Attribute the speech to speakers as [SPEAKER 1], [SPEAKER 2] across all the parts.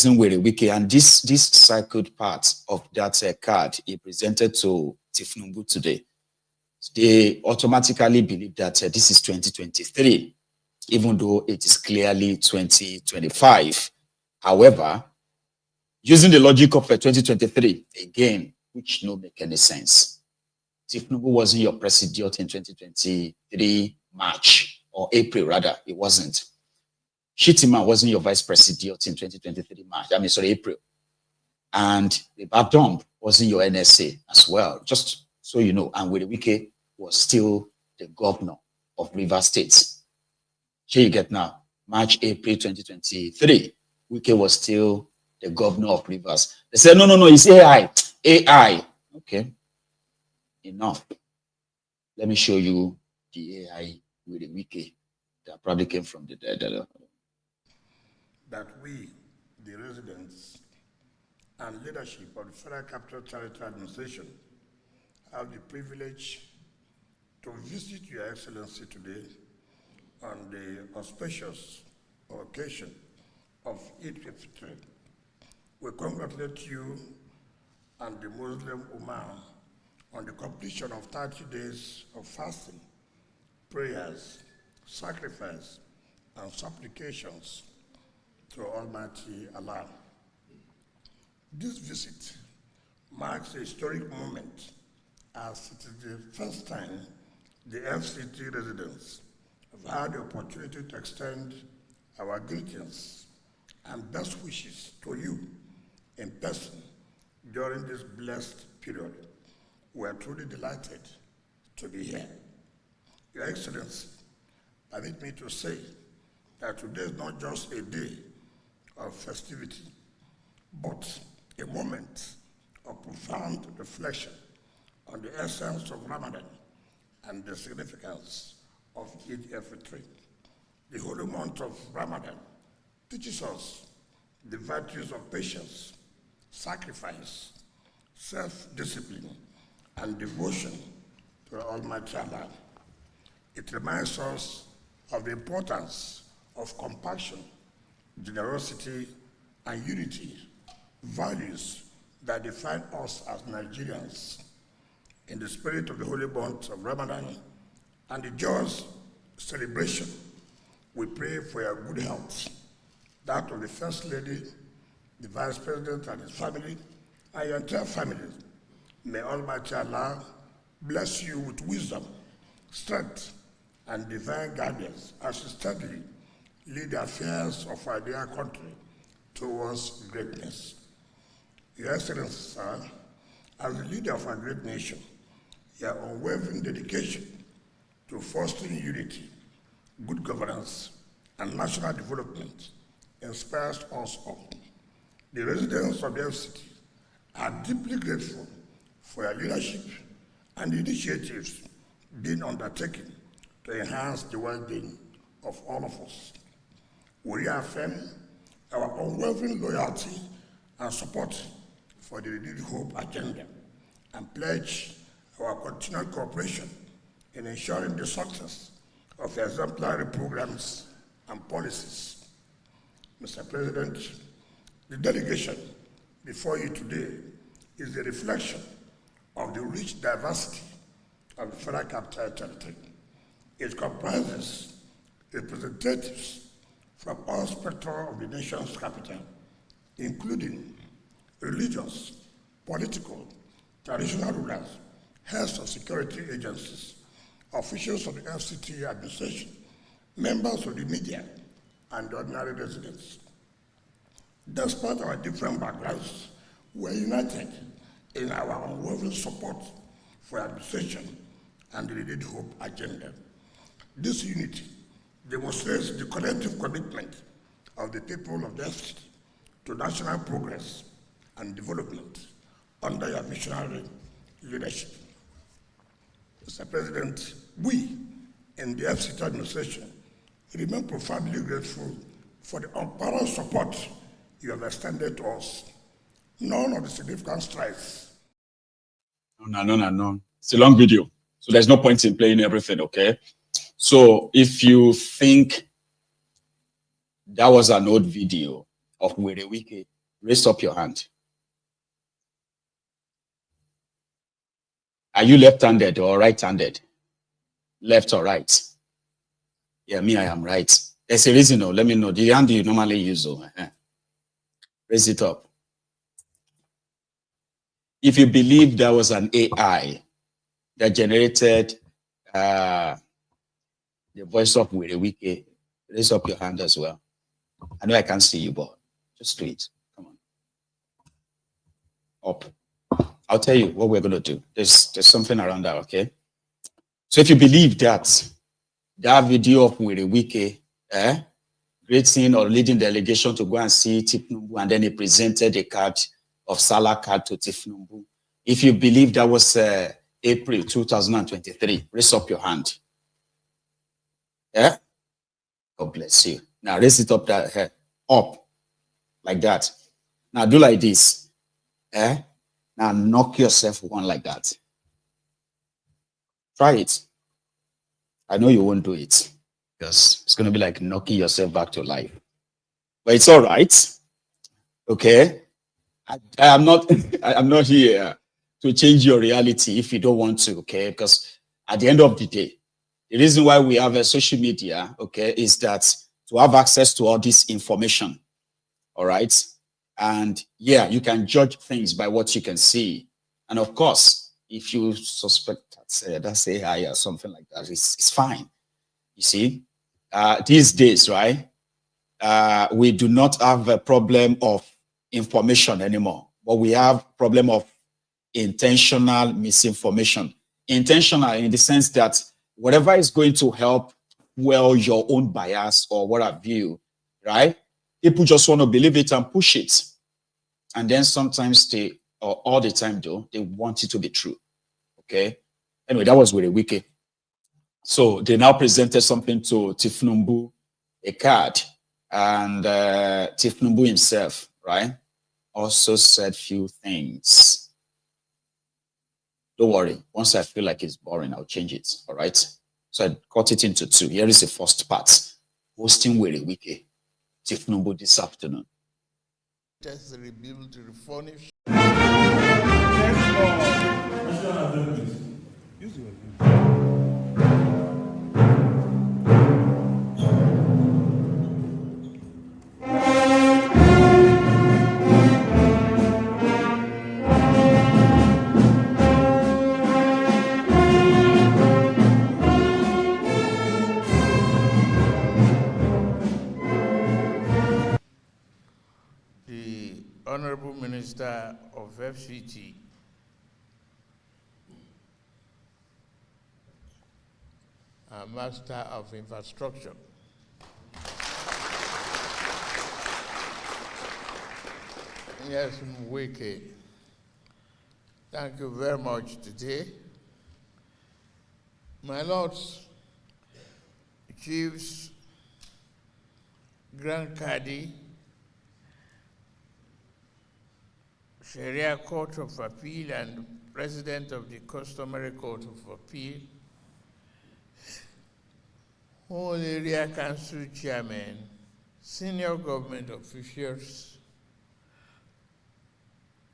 [SPEAKER 1] Werey, Wike, and this cycled part of that card he presented to Tinubu today. They automatically believe that this is 2023, even though it is clearly 2025. However, using the logic of 2023, again, which no make any sense. Tinubu wasn't your president in 2023 March, or April rather, it wasn't. Shitima wasn't your vice president in 2023 March, April. And the Badom wasn't your NSA as well, just so you know. And Werey Wike was still the governor of Rivers State. Here you get now, March, April 2023, Wike was still the governor of Rivers. They said, no, it's AI. AI. Okay, enough. Let me show you the AI Werey Wike that probably came from the dead.
[SPEAKER 2] That we, the residents and leadership of the Federal Capital Territory Administration, have the privilege to visit Your Excellency today on the auspicious occasion of Eid al-Fitr. We congratulate you and the Muslim Ummah on the completion of 30 days of fasting, prayers, sacrifice, and supplications to Almighty Allah. This visit marks a historic moment as it is the first time the FCT residents have had the opportunity to extend our greetings and best wishes to you in person during this blessed period. We are truly delighted to be here. Your Excellency, permit me to say that today is not just a day of festivity, but a moment of profound reflection on the essence of Ramadan and the significance of Eid al-Fitr. The holy month of Ramadan teaches us the virtues of patience, sacrifice, self-discipline, and devotion to Almighty Allah. It reminds us of the importance of compassion, generosity, and unity, values that define us as Nigerians. In the spirit of the holy month of Ramadan and the joyous celebration, we pray for your good health, that of the First Lady, the Vice President and his family, and your entire family. May Almighty Allah bless you with wisdom, strength, and divine guidance as you steadily lead the affairs of our dear country towards greatness. Your Excellency, sir, as the leader of our great nation, your unwavering dedication to fostering unity, good governance, and national development inspires us all. The residents of the FCT are deeply grateful for your leadership and the initiatives being undertaken to enhance the well-being of all of us. We reaffirm our unwavering loyalty and support for the renewed hope agenda and pledge our continued cooperation in ensuring the success of exemplary programs and policies. Mr. President, the delegation before you today is a reflection of the rich diversity of the Federal Capital Territory. It comprises representatives from all spectra of the nation's capital, including religious, political, traditional rulers, heads of security agencies, officials of the FCT administration, members of the media, and ordinary residents. Despite our different backgrounds, we are united in our unwavering support for administration and the renewed hope agenda. This unity demonstrates the collective commitment of the people of the FCT to national progress and development under your visionary leadership. Mr. President, we in the FCT administration remain profoundly grateful for the unparalleled support you have extended to us. None of the significant strides.
[SPEAKER 1] No. It's a long video, so there's no point in playing everything, okay? So if you think that was an old video, of Werey? Raise up your hand. Are you left-handed or right-handed? Left or right? Yeah, me, I am right. There's a reason, oh, let me know. The hand you normally use, oh. Raise it up. If you believe there was an AI that generated the voice of Werey, raise up your hand as well. I know I can't see you, but just do it. Come on. Up. I'll tell you what we're going to do. There's something around that, okay? So if you believe that video of Werey, greeting or leading delegation to go and see Tinubu, and then he presented a card of Salah card to Tinubu. If you believe that was April 2023, raise up your hand. Yeah? God bless you. Now raise it up that head. Up. Like that. Now do like this. Now knock yourself one like that. Try it. I know you won't do it because it's going to be like knocking yourself back to life. But it's all right. Okay? I am not I'm not here to change your reality if you don't want to, okay? Because at the end of the day, the reason why we have a social media, okay, is that to have access to all this information, all right? And yeah, you can judge things by what you can see. And of course, if you suspect that's AI or something like that, it's fine. You see, these days, right, we do not have a problem of information anymore, but we have problem of intentional misinformation. Intentional in the sense that whatever is going to help your own bias or what have you, right? People just want to believe it and push it. And then sometimes or all the time though, they want it to be true. Okay. Anyway, that was Werey. So they now presented something to Tinubu, a card, and Tinubu himself, right, also said few things. Don't worry. Once I feel like it's boring, I'll change it. All right. So I cut it into two. Here is the first part. Hosting Werey, Tinubu this afternoon.
[SPEAKER 2] Just rebuild, refurnish. The Honorable Minister of FCT, Master of Infrastructure, yes, Wike, thank you very much today. My Lords, Chiefs, Grand Cadi, Sharia Court of Appeal and President of the Customary Court of Appeal, all area council chairmen, senior government officials,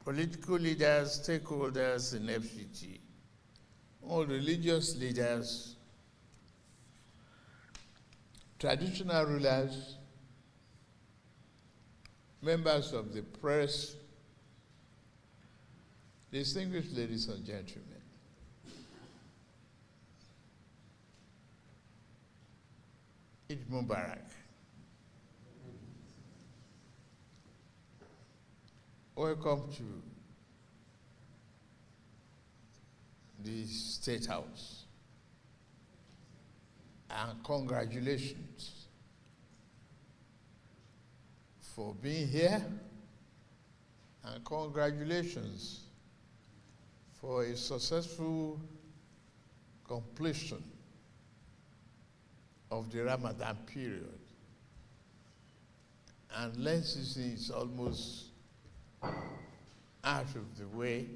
[SPEAKER 2] political leaders, stakeholders in FCT, all religious leaders, traditional rulers, members of the press, distinguished ladies and gentlemen. Eid Mubarak. Welcome to the State House, and congratulations for being here, and congratulations for a successful completion of the Ramadan period. And Lent season is almost out of the way.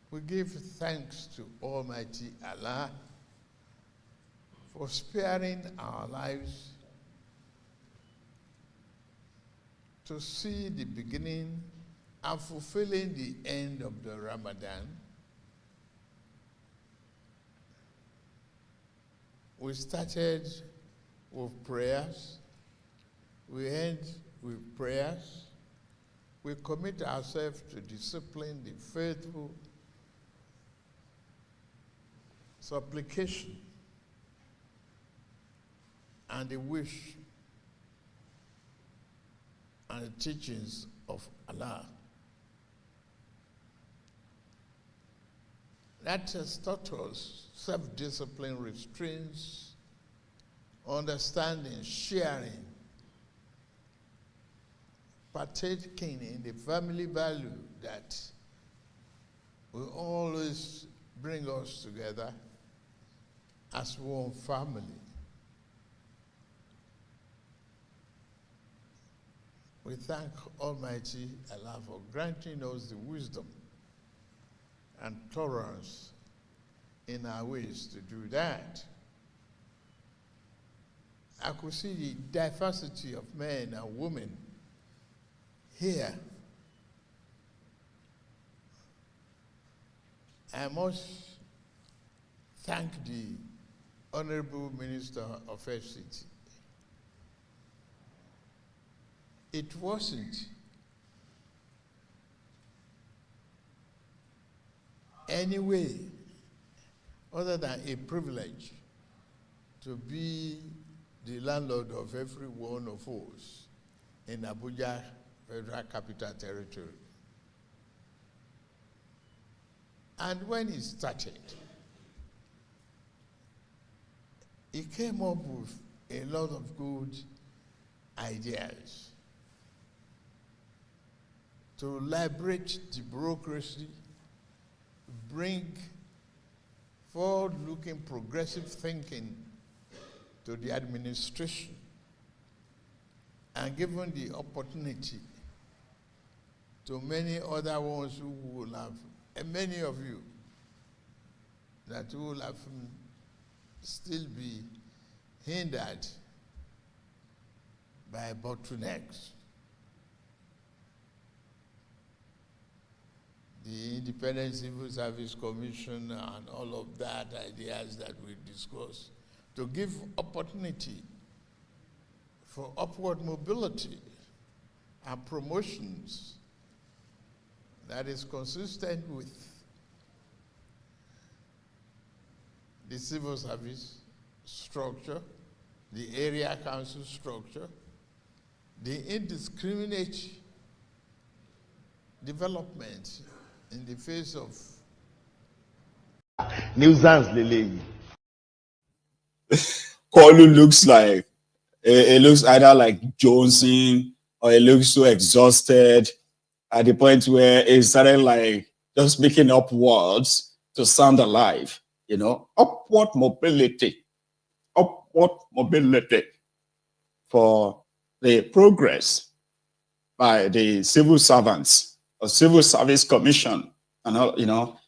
[SPEAKER 2] We give thanks to Almighty Allah for sparing our lives
[SPEAKER 3] to see the beginning and fulfilling the end of the Ramadan. We started with prayers. We end with prayers. We commit ourselves to discipline the faithful, supplication, and the wish and the teachings of Allah. That has taught us self-discipline, restraints, understanding, sharing, partaking in the family value that will always bring us together as one family. We thank Almighty Allah for granting us the wisdom and tolerance in our ways to do that. I could see the diversity of men and women here. I must thank the Honorable Minister of FCT. It wasn't any way other than a privilege to be the landlord of every one of us in Abuja, Federal Capital Territory. And when he started, he came up with a lot of good ideas to liberate the bureaucracy, bring forward-looking progressive thinking to the administration, and given the opportunity to many other ones who will have, and many of you that will have still be hindered by bottlenecks. The Independent Civil Service Commission and all of that ideas that we discussed, to give opportunity for upward mobility and promotions that is consistent with the civil service structure, the area council structure, the indiscriminate development in the face of
[SPEAKER 4] nuisance lele.
[SPEAKER 1] Kolu looks like it looks either like Johnson or it looks so exhausted at the point where it started like just making up words to sound alive, you know, upward mobility for the progress by the civil servants or civil service commission and all, you know.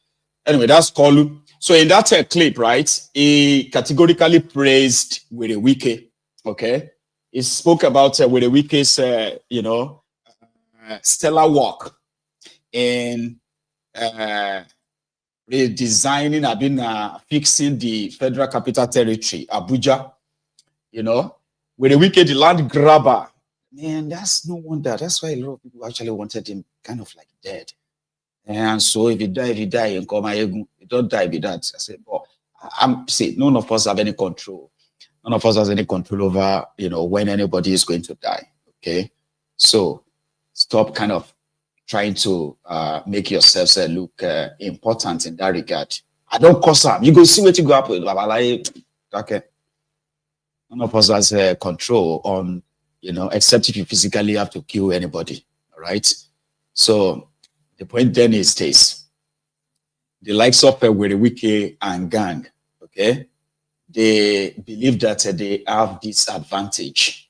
[SPEAKER 1] Anyway, that's Kolu. So in that clip, right, he categorically praised Wike, okay? He spoke about Wike's, you know, stellar work in redesigning, fixing the Federal Capital Territory, Abuja, you know. Wike, the land grabber, man, that's no wonder. That's why a lot of people actually wanted him kind of like dead. And so if you die, and come you don't die with that. I said, but I'm saying none of us have any control. None of us has any control over, you know, when anybody is going to die. Okay. So stop kind of trying to make yourselves look important in that regard. I don't cause them. You go see what you go up with. Okay. None of us has control on, you know, except if you physically have to kill anybody. All right. So the point then is this: the likes of Wike and gang, okay, they believe that they have this advantage.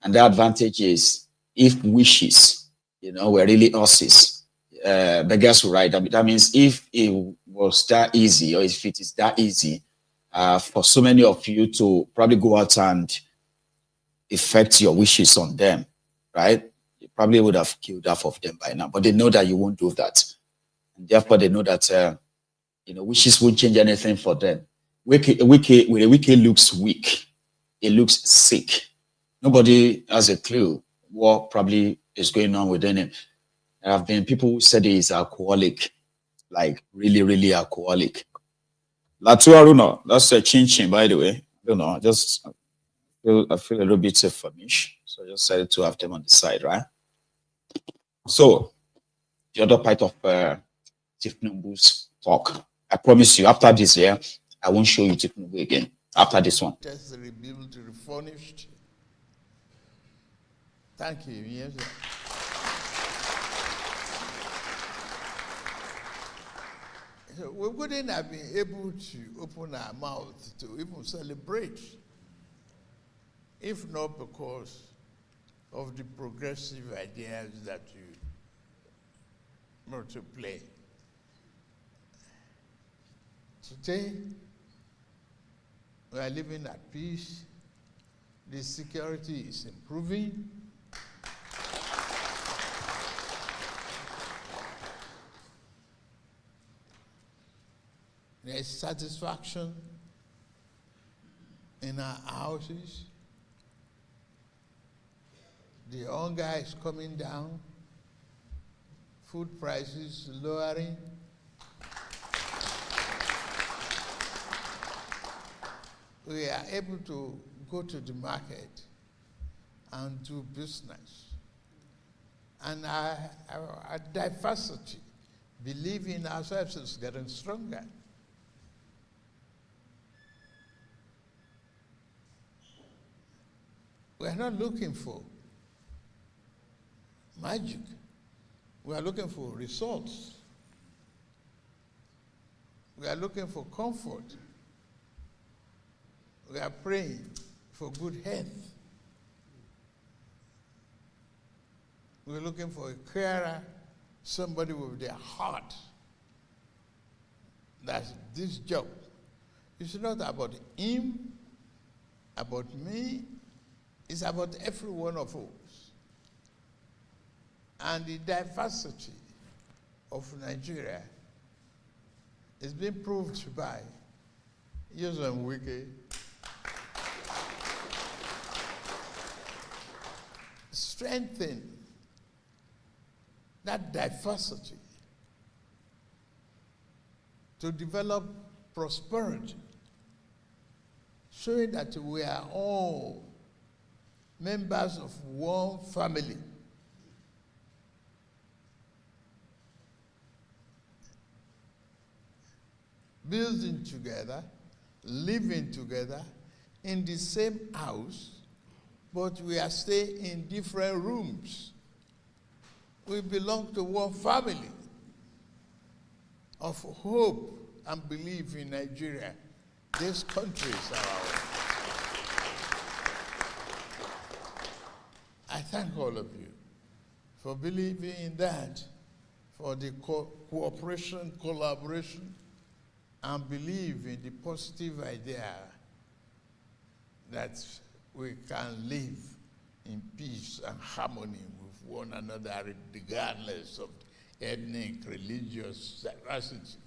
[SPEAKER 1] And the advantage is if wishes, you know, were really horses, beggars will ride. That means if it was that easy, or if it is that easy for so many of you to probably go out and effect your wishes on them, right? probably would have killed half of them by now. But they know that you won't do that. And therefore, they know that, wishes won't change anything for them. Wike looks weak. It looks sick. Nobody has a clue what probably is going on within him. There have been people who said he's alcoholic, like really, really alcoholic. Latuaruno, that's a chin, by the way. I don't know, I feel a little bit famished, so I just decided to have them on the side, right? So, the other part of Tinubu's talk, I promise you, after this year, I won't show you Tinubu again. After this one.
[SPEAKER 3] Just rebuilt, refurnished. Thank you. Yes. So we wouldn't have been able to open our mouth to even celebrate if not because of the progressive ideas that you brought to play. Today, we are living at peace. The security is improving. There is satisfaction in our houses. The hunger is coming down. Food prices lowering. We are able to go to the market and do business. And our diversity, belief in ourselves is getting stronger. We are not looking for magic. We are looking for results. We are looking for comfort. We are praying for good health. We're looking for a carer, somebody with their heart. That's this job. It's not about him, about me. It's about every one of us. And the diversity of Nigeria is being proved by using Wike. Strengthen that diversity to develop prosperity, showing that we are all members of one family. Building together, living together in the same house, but we are staying in different rooms. We belong to one family of hope and belief in Nigeria. This country is our own. I thank all of you for believing in that, for the cooperation, collaboration, and believe in the positive idea that we can live in peace and harmony with one another regardless of ethnic, religious diversity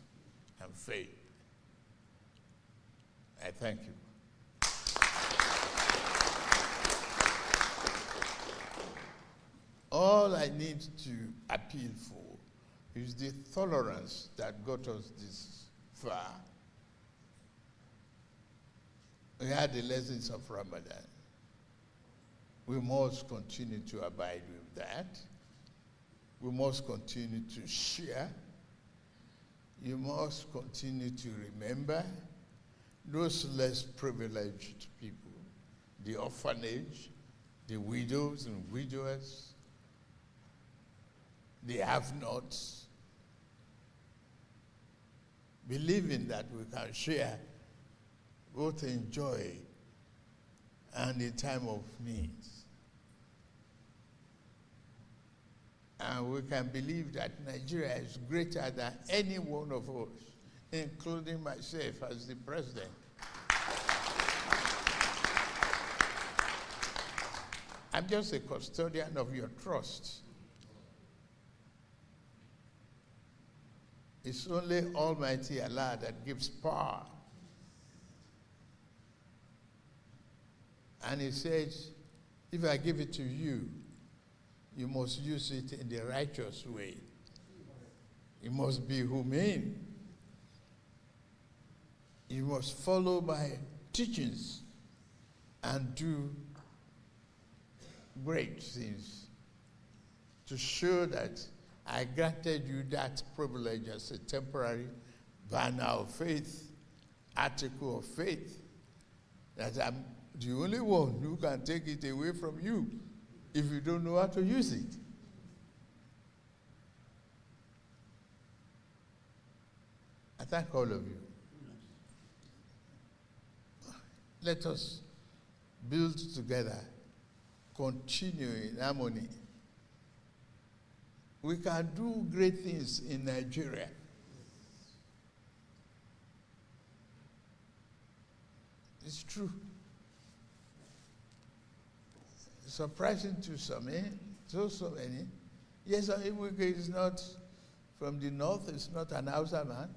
[SPEAKER 3] and faith. I thank you. All I need to appeal for is the tolerance that got us this far. We had the lessons of Ramadan. We must continue to abide with that. We must continue to share. You must continue to remember those less privileged people, the orphanage, the widows and widowers, the have-nots, believing that we can share both in joy and in time of need. And we can believe that Nigeria is greater than any one of us, including myself as the president. I'm just a custodian of your trust. It's only Almighty Allah that gives power. And he says, if I give it to you, you must use it in the righteous way. You must be humane. You must follow my teachings and do great things to show that I granted you that privilege as a temporary banner of faith, article of faith, that I'm the only one who can take it away from you if you don't know how to use it. I thank all of you. Let us build together, continue in harmony. We can do great things in Nigeria. It's true. Surprising to some, so many. Yes, Wike is not from the north, it's not an Hausa man.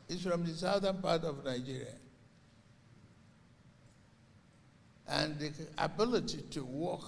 [SPEAKER 3] It's from the southern part of Nigeria. And the ability to work